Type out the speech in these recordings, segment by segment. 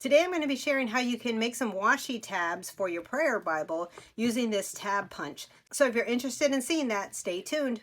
Today I'm going to be sharing how you can make some washi tabs for your prayer Bible using this tab punch. So if you're interested in seeing that, stay tuned.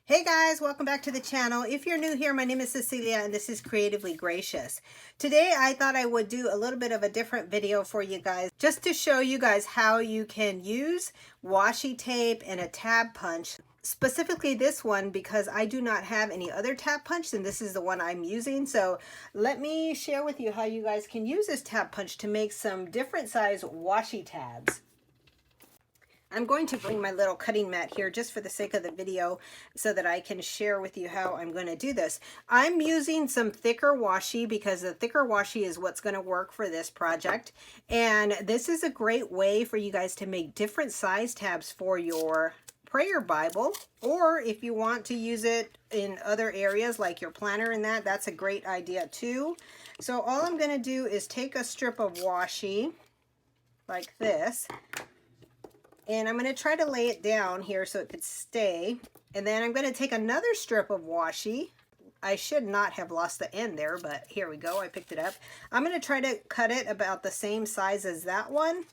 Hey guys, welcome back to the channel. If you're new here, my name is Cecilia and this is Creatively Gracious. Today I thought I would do a little bit of a different video for you guys just to show you guys how you can use washi tape and a tab punch. Specifically this one because I do not have any other tab punch and this is the one I'm using. So let me share with you how you guys can use this tab punch to make some different size washi tabs. I'm going to bring my little cutting mat here just for the sake of the video so that I can share with you how I'm going to do this. I'm using some thicker washi because the thicker washi is what's going to work for this project. And this is a great way for you guys to make different size tabs for your prayer Bible, or if you want to use it in other areas like your planner and that's a great idea too. So all I'm going to do is take a strip of washi like this, and I'm going to try to lay it down here so it could stay. And then I'm going to take another strip of washi. I should not have lost the end there, but here we go. I picked it up. I'm going to try to cut it about the same size as that one.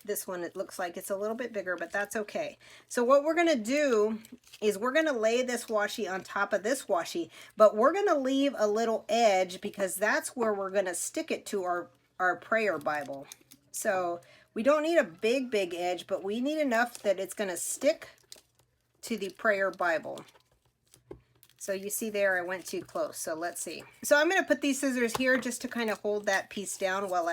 This one, it looks like it's a little bit bigger, but that's okay. So what we're going to do is we're going to lay this washi on top of this washi, but we're going to leave a little edge because that's where we're going to stick it to our prayer Bible. So we don't need a big edge, but we need enough that it's going to stick to the prayer Bible. So you see there, I went too close. So let's see. So I'm going to put these scissors here just to kind of hold that piece down while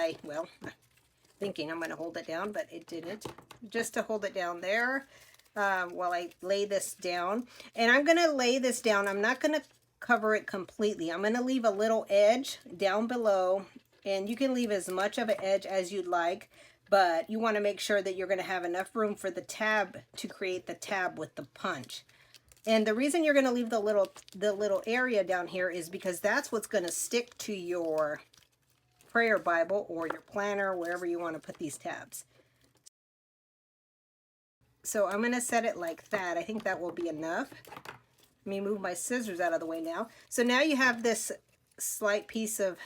thinking I'm going to hold it down, but it didn't. Just to hold it down there while I lay this down. And I'm going to lay this down. I'm not going to cover it completely. I'm going to leave a little edge down below, and you can leave as much of an edge as you'd like, but you want to make sure that you're going to have enough room for the tab to create the tab with the punch. And the reason you're going to leave the little area down here is because that's what's going to stick to your prayer Bible or your planner, wherever you want to put these tabs. So I'm going to set it like that. I think that will be enough. Let me move my scissors out of the way now. So now you have this slight piece of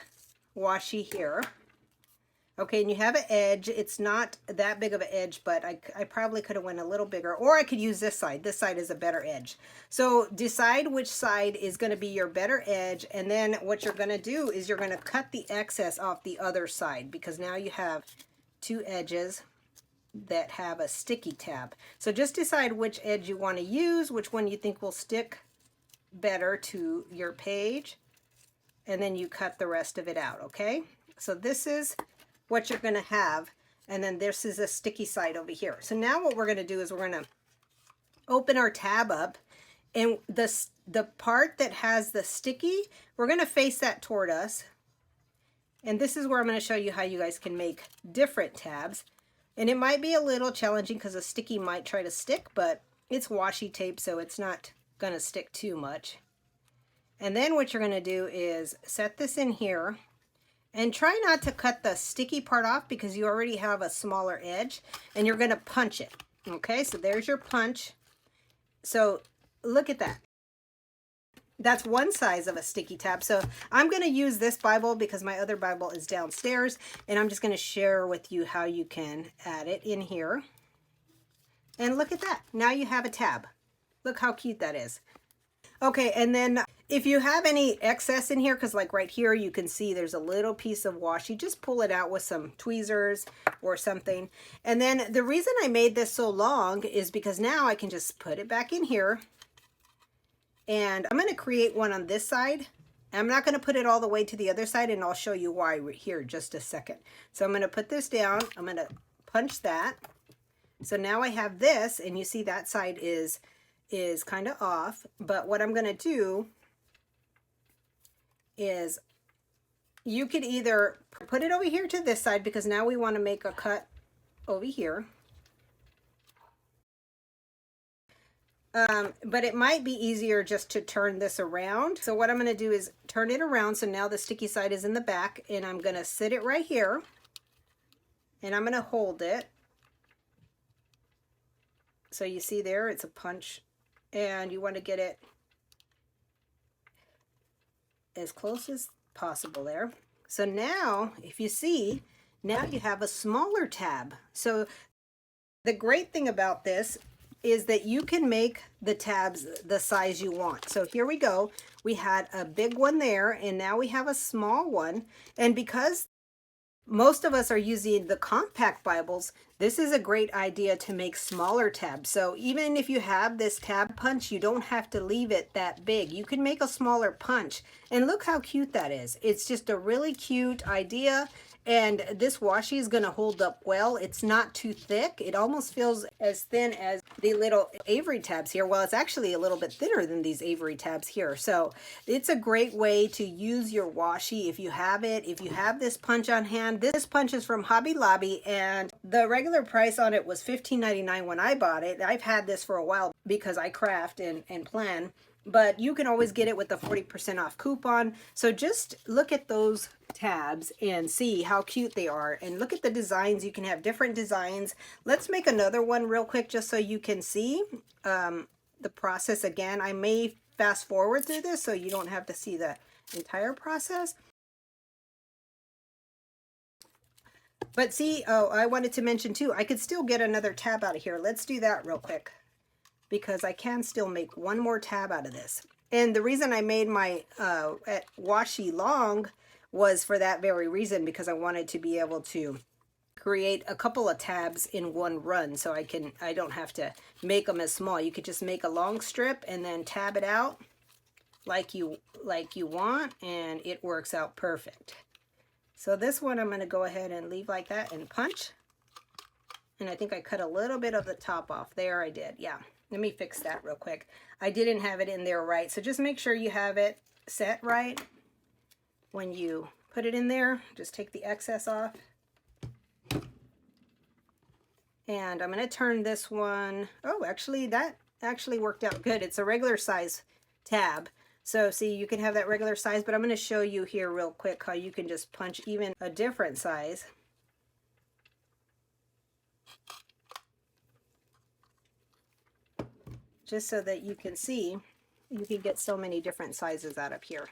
washi here. Okay, and you have an edge. It's not that big of an edge, but I probably could have went a little bigger, or I could use this side. This side is a better edge. So decide which side is going to be your better edge, and then what you're going to do is you're going to cut the excess off the other side, because now you have two edges that have a sticky tab. So just decide which edge you want to use, which one you think will stick better to your page, and then you cut the rest of it out, okay? So this is what you're going to have, and then this is a sticky side over here. So now what we're going to do is we're going to open our tab up, and the part that has the sticky, we're going to face that toward us, and this is where I'm going to show you how you guys can make different tabs. And it might be a little challenging because the sticky might try to stick, but it's washi tape, so it's not going to stick too much. And then what you're going to do is set this in here. And try not to cut the sticky part off because you already have a smaller edge, and you're going to punch it. Okay, so there's your punch. So look at that. That's one size of a sticky tab. So I'm going to use this Bible because my other Bible is downstairs, and I'm just going to share with you how you can add it in here. And look at that. Now you have a tab. Look how cute that is. Okay, and then if you have any excess in here, because like right here you can see there's a little piece of washi, just pull it out with some tweezers or something. And then the reason I made this so long is because now I can just put it back in here, and I'm going to create one on this side. I'm not going to put it all the way to the other side, and I'll show you why here in just a second. So I'm going to put this down. I'm going to punch that. So now I have this, and you see that side is kind of off, but what I'm going to do is you could either put it over here to this side because now we want to make a cut over here. But it might be easier just to turn this around. So what I'm going to do is turn it around. So now the sticky side is in the back, and I'm going to sit it right here, and I'm going to hold it. So you see there, it's a punch and you want to get it as close as possible there. So now, if you see, now you have a smaller tab. So the great thing about this is that you can make the tabs the size you want. So here we go. We had a big one there, and now we have a small one. And because most of us are using the compact Bibles, this is a great idea to make smaller tabs. So even if you have this tab punch, you don't have to leave it that big. You can make a smaller punch. And look how cute that is. It's just a really cute idea. And this washi is going to hold up well. It's not too thick. It almost feels as thin as the little Avery tabs here. Well, it's actually a little bit thinner than these Avery tabs here. So it's a great way to use your washi if you have it. If you have this punch on hand, this punch is from Hobby Lobby, and the regular price on it was $15.99 when I bought it. I've had this for a while because I craft and plan. But you can always get it with the 40% off coupon. So just look at those tabs and see how cute they are. And look at the designs. You can have different designs. Let's make another one real quick just so you can see the process again. I may fast forward through this so you don't have to see the entire process. But see, oh, I wanted to mention too, I could still get another tab out of here. Let's do that real quick, because I can still make one more tab out of this. And the reason I made my washi long was for that very reason, because I wanted to be able to create a couple of tabs in one run, so I don't have to make them as small. You could just make a long strip and then tab it out like you want, and it works out perfect. So this one I'm going to go ahead and leave like that and punch. And I think I cut a little bit of the top off. There, I did. Yeah. Let me fix that real quick. I didn't have it in there right. So just make sure you have it set right when you put it in there. Just take the excess off. And I'm going to turn this one. Oh, actually, that actually worked out good. It's a regular size tab. So see, you can have that regular size, but I'm going to show you here real quick how you can just punch even a different size. Just so that you can see, you can get so many different sizes out of here.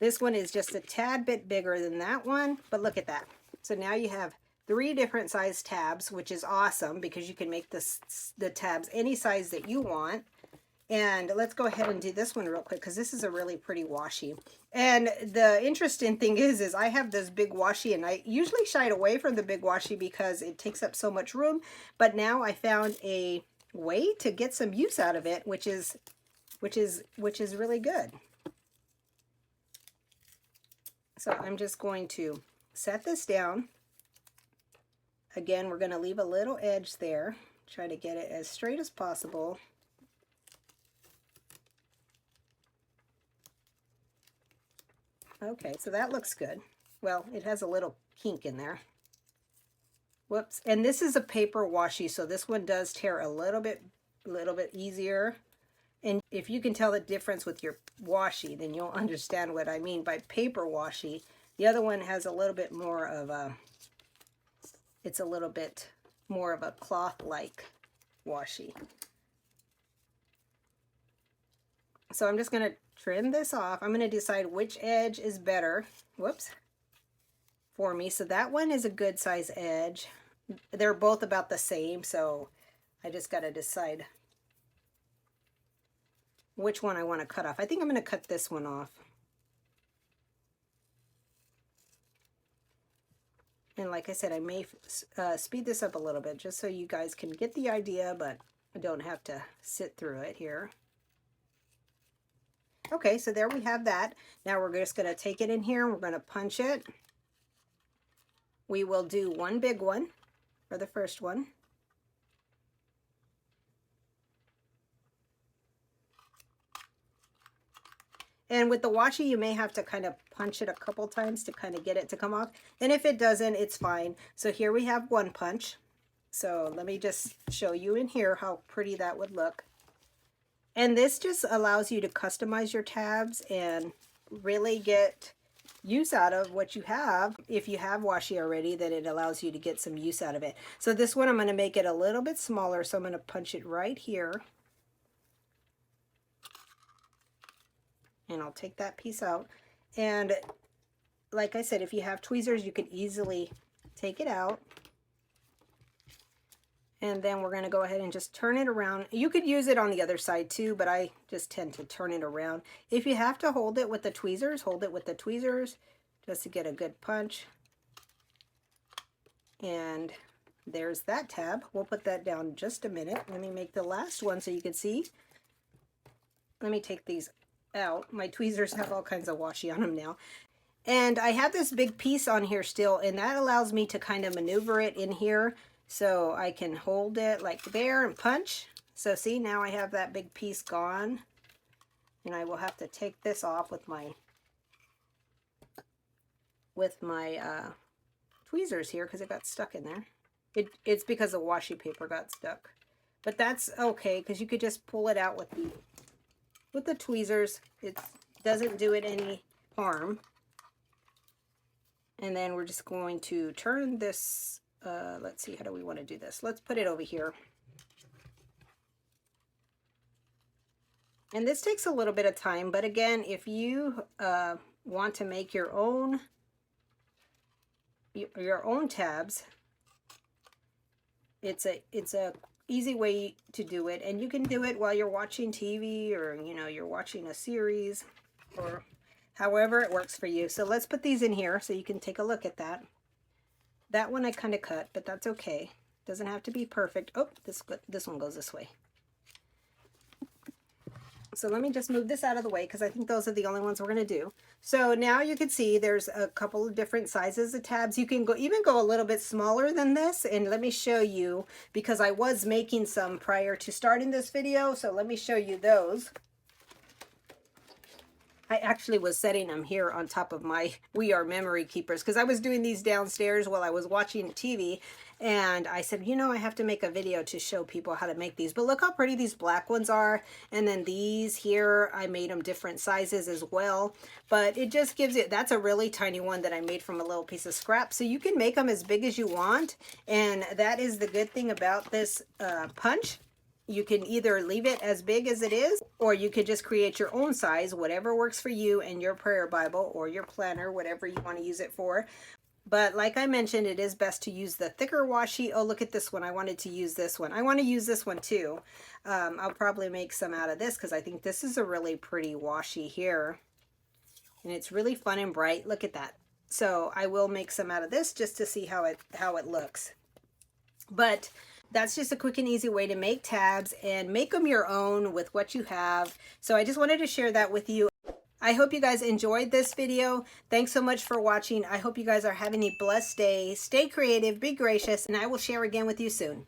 This one is just a tad bit bigger than that one, but look at that. So now you have 3 different size tabs, which is awesome because you can make the tabs any size that you want. And let's go ahead and do this one real quick because this is a really pretty washi. And the interesting thing is I have this big washi, and I usually shied away from the big washi because it takes up so much room. But now I found a way to get some use out of it, which is really good. So I'm just going to set this down. Again, we're going to leave a little edge there. Try to get it as straight as possible. Okay, so that looks good. Well, it has a little kink in there. Whoops. And this is a paper washi, so this one does tear a little bit easier. And if you can tell the difference with your washi, then you'll understand what I mean by paper washi. The other one has a little bit more of a, it's a little bit more of a cloth-like washi. So I'm just going to trim this off. I'm going to decide which edge is better. Whoops. For me. So that one is a good size edge. They're both about the same, so I just got to decide which one I want to cut off. I think I'm going to cut this one off. And like I said, I may speed this up a little bit just so you guys can get the idea, but I don't have to sit through it here. Okay, so there we have that. Now we're just going to take it in here and we're going to punch it. We will do one big one for the first one. And with the washi, you may have to kind of punch it a couple times to kind of get it to come off. And if it doesn't, it's fine. So here we have one punch. So let me just show you in here how pretty that would look. And this just allows you to customize your tabs and really get use out of what you have. If you have washi already, then it allows you to get some use out of it. So this one, I'm going to make it a little bit smaller. So I'm going to punch it right here. And I'll take that piece out. And like I said, if you have tweezers, you can easily take it out. And then we're going to go ahead and just turn it around. You could use it on the other side too, but I just tend to turn it around. If you have to hold it with the tweezers, hold it with the tweezers just to get a good punch. And there's that tab. We'll put that down in just a minute. Let me make the last one so you can see. Let me take these out. My tweezers have all kinds of washi on them now. And I have this big piece on here still, and that allows me to kind of maneuver it in here. So I can hold it like there and punch. So see, now I have that big piece gone. And I will have to take this off with my tweezers here because it got stuck in there. It's because the washi paper got stuck. But that's okay because you could just pull it out with the tweezers. It doesn't do it any harm. And then we're just going to turn this. Let's see, how do we want to do this? Let's put it over here. And this takes a little bit of time, but again, if you want to make your own tabs, it's a easy way to do it, and you can do it while you're watching TV, or you're watching a series, or however it works for you. So let's put these in here so you can take a look at that. That one I kind of cut, but that's okay. Doesn't have to be perfect. Oh, this one goes this way. So let me just move this out of the way because I think those are the only ones we're going to do. So now you can see there's a couple of different sizes of tabs. You can even go a little bit smaller than this. And let me show you, because I was making some prior to starting this video. So let me show you those. I actually was setting them here on top of my We Are Memory Keepers because I was doing these downstairs while I was watching TV, and I said, I have to make a video to show people how to make these. But look how pretty these black ones are, and then these here, I made them different sizes as well. But it just gives it, that's a really tiny one that I made from a little piece of scrap. So you can make them as big as you want, and that is the good thing about this punch. You can either leave it as big as it is, or you could just create your own size, whatever works for you and your prayer Bible or your planner, whatever you want to use it for. But like I mentioned, it is best to use the thicker washi. Oh, look at this one. I wanted to use this one. I want to use this one too. I'll probably make some out of this because I think this is a really pretty washi here. And it's really fun and bright. Look at that. So I will make some out of this just to see how it looks. But that's just a quick and easy way to make tabs and make them your own with what you have. So I just wanted to share that with you. I hope you guys enjoyed this video. Thanks so much for watching. I hope you guys are having a blessed day. Stay creative, be gracious, and I will share again with you soon.